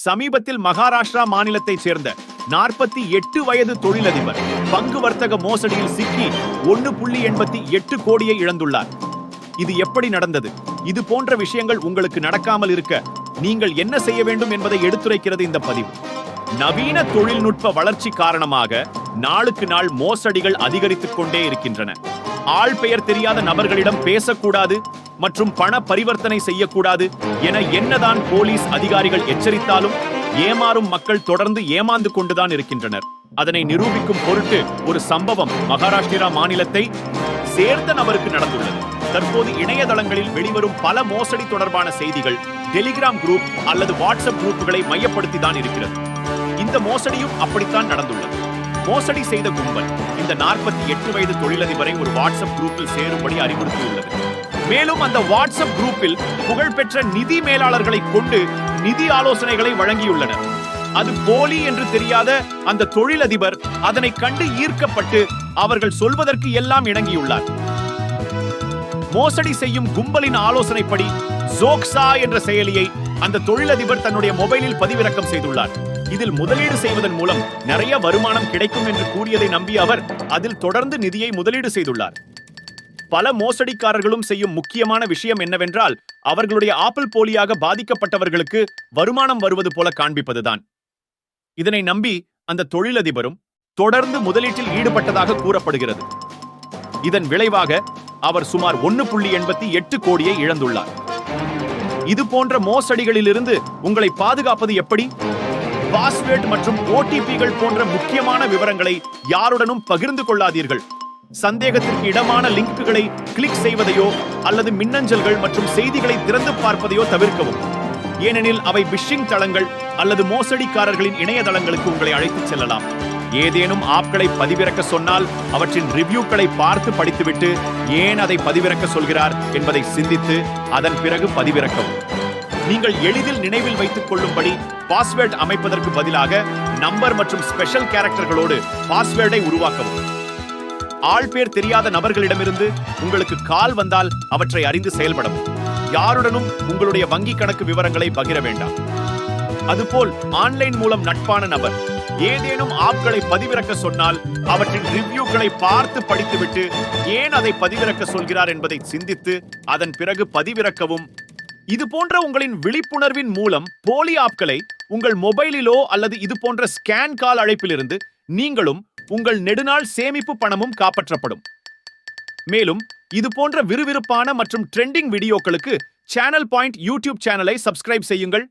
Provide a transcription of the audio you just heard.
சமீபத்தில் மகாராஷ்டிரா மாநிலத்தைச் சேர்ந்த 48 வயது தொழிலதிபர் பங்கு வர்த்தக மோசடியில் சிக்கி 1.88 கோடியை இழந்துள்ளார். இது எப்படி நடந்தது? இது போன்ற விஷயங்கள் உங்களுக்கு நடக்காமல் இருக்க நீங்கள் என்ன செய்ய வேண்டும் என்பதை எடுத்துரைக்கிறது இந்த பதிவு. நவீன தொழில்நுட்ப வளர்ச்சி காரணமாக நாளுக்கு நாள் மோசடிகள் அதிகரித்துக் கொண்டே இருக்கின்றன. ஆள் பெயர் தெரியாத நபர்களிடம் பேசக்கூடாது மற்றும் பண பரிவர்த்தனை செய்யக்கூடாது என என்னதான் போலீஸ் அதிகாரிகள் எச்சரித்தாலும் ஏமாறும் மக்கள் தொடர்ந்து ஏமாந்து கொண்டுதான் இருக்கின்றனர். அதனை நிரூபிக்கும் பொருட்டு ஒரு சம்பவம் மகாராஷ்டிரா மாநிலத்தை சேர்ந்த நபருக்கு நடந்துள்ளது. தற்போது இணையதளங்களில் வெளிவரும் பல மோசடி தொடர்பான செய்திகள் டெலிகிராம் குரூப் அல்லது வாட்ஸ்அப் குரூப்புகளை மையப்படுத்தி தான் இருக்கிறது. இந்த மோசடியும் அப்படித்தான் நடந்துள்ளது. மோசடி செய்த கும்பல் இந்த 48 வயது தொழிலதிபரை ஒரு வாட்ஸ்அப் குரூப்பில் சேரும்படி அறிவுறுத்தியுள்ளது. மேலும் அந்த வாட்ஸ்அப் குரூப்பில் புகழ்பெற்ற நிதி மேலாளர்களை கொண்டு நிதி ஆலோசனைகளை வழங்கியுள்ளனர். அது போலி என்று தெரியாத அந்த தொழிலதிபர் அதனை கண்டு ஈர்க்கப்பட்டு அவர்கள் சொல்வதற்கு எல்லாம் இணங்கியுள்ளார். மோசடி செய்யும் கும்பலின் ஆலோசனைப்படி ஜோக்ஸா என்ற செயலியை அந்த தொழிலதிபர் தன்னுடைய மொபைலில் பதிவிறக்கம் செய்துள்ளார். இதில் முதலீடு செய்வதன் மூலம் நிறைய வருமானம் கிடைக்கும் என்று கூறியதை நம்பிய அவர் அதில் தொடர்ந்து நிதியை முதலீடு செய்துள்ளார். பல மோசடிக்காரர்களும் செய்யும் முக்கியமான விஷயம் என்னவென்றால் அவர்களுடைய ஆப்பிள் போலியாக பாதிக்கப்பட்டவர்களுக்கு வருமானம் வருவது போல காண்பிப்பதுதான். இதனை நம்பி அந்த தொழிலதிபரும் தொடர்ந்து முதலீட்டில் ஈடுபட்டதாக கூறப்படுகிறது. இதன் விளைவாக அவர் சுமார் 1.88 கோடியை இழந்துள்ளார். இது போன்ற மோசடிகளிலிருந்து உங்களை பாதுகாப்பது எப்படி? பாஸ்வேர்ட் மற்றும் ஓடிபிகள் போன்ற முக்கியமான விவரங்களை யாருடனும் பகிர்ந்து கொள்ளாதீர்கள். சந்தேகத்திற்கு இடமான லிங்குகளை கிளிக் செய்வதையோ அல்லது மின்னஞ்சல்கள் மற்றும் செய்திகளை திறந்து பார்ப்பதையோ தவிர்க்கவும். ஏனெனில் அவை பிஷிங் தளங்கள் அல்லது மோசடிக்காரர்களின் இணையதளங்களுக்கு உங்களை அழைத்துச் செல்லலாம். ஏதேனும் ஆப்களை பதிவிறக்க சொன்னால் அவற்றின் ரிவ்யூக்களை பார்த்து படித்துவிட்டு ஏன் அதை பதிவிறக்க சொல்கிறார் என்பதை சிந்தித்து அதன் பிறகு பதிவிறக்கவும். நீங்கள் எளிதில் நினைவில் வைத்துக் கொள்ளும்படி பாஸ்வேர்ட் அமைப்பதற்கு பதிலாக நம்பர் மற்றும் ஸ்பெஷல் கேரக்டர்களோடு பாஸ்வேர்டை உருவாக்கவும். ஆள் பேர் தெரியாத நபர்களிடமிருந்து உங்களுக்கு கால் வந்தால் அவற்றை அறிந்து செயல்படவும். யாருடனும் உங்களுடைய வங்கி கணக்கு விவரங்களை பகிர வேண்டாம். அதுபோல் ஆன்லைன் மூலம் நட்பான நபர் ஏதேனும் ஆப்களை பதிவிறக்க சொன்னால் அவற்றின் ரிவ்யூக்களை பார்த்து படித்துவிட்டு ஏன் அதை பதிவிறக்க சொல்கிறார் என்பதை சிந்தித்து அதன் பிறகு பதிவிறக்கவும். இது போன்ற உங்களின் விழிப்புணர்வின் மூலம் போலி ஆப்களை உங்கள் மொபைலிலோ அல்லது இது போன்ற ஸ்கேன் கால் அழைப்பிலிருந்து நீங்களும் உங்கள் நெடுநாள் சேமிப்பு பணமும் காப்பாற்றப்படும். மேலும் இது போன்ற விறுவிறுப்பான மற்றும் ட்ரெண்டிங் வீடியோக்களுக்கு சேனல் பாயிண்ட் யூடியூப் சேனலை சப்ஸ்கிரைப் செய்யுங்கள்.